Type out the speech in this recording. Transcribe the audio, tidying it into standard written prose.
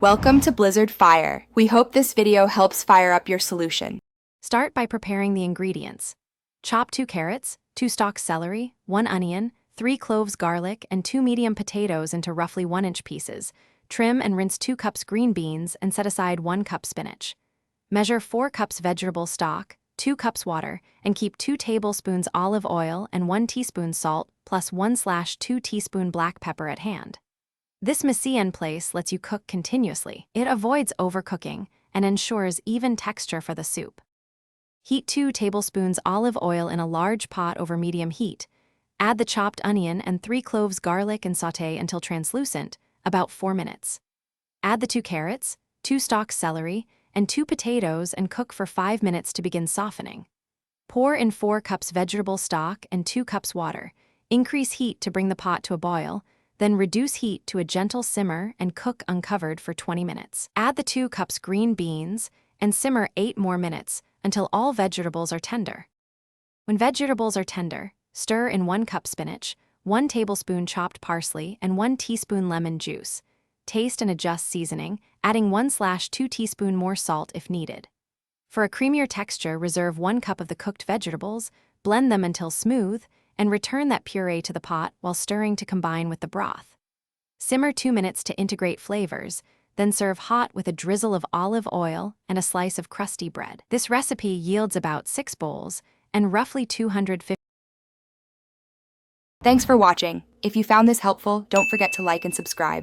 Welcome to Blizzard Fire. We hope this video helps fire up your solution. Start by preparing the ingredients. Chop 2 carrots, 2 stalks celery, 1 onion, 3 cloves garlic, and 2 medium potatoes into roughly 1-inch pieces. Trim and rinse 2 cups green beans and set aside 1 cup spinach. Measure 4 cups vegetable stock, 2 cups water, and keep 2 tablespoons olive oil and 1 teaspoon salt plus 1/2 teaspoon black pepper at hand. This mise-en place lets you cook continuously. It avoids overcooking and ensures even texture for the soup. Heat 2 tablespoons olive oil in a large pot over medium heat. Add the chopped onion and 3 cloves garlic and sauté until translucent, about 4 minutes. Add the 2 carrots, 2 stalks celery, and 2 potatoes and cook for 5 minutes to begin softening. Pour in 4 cups vegetable stock and 2 cups water. Increase heat to bring the pot to a boil, then reduce heat to a gentle simmer and cook uncovered for 20 minutes. Add the 2 cups green beans and simmer 8 more minutes until all vegetables are tender. When vegetables are tender, stir in 1 cup spinach, 1 tablespoon chopped parsley, and 1 teaspoon lemon juice. Taste and adjust seasoning, adding 1/2 teaspoon more salt if needed. For a creamier texture, reserve 1 cup of the cooked vegetables, blend them until smooth, and return that puree to the pot while stirring to combine with the broth. Simmer 2 minutes to integrate flavors, then serve hot with a drizzle of olive oil and a slice of crusty bread. This recipe yields about 6 bowls and roughly 250. Thanks for watching. If you found this helpful, don't forget to like and subscribe.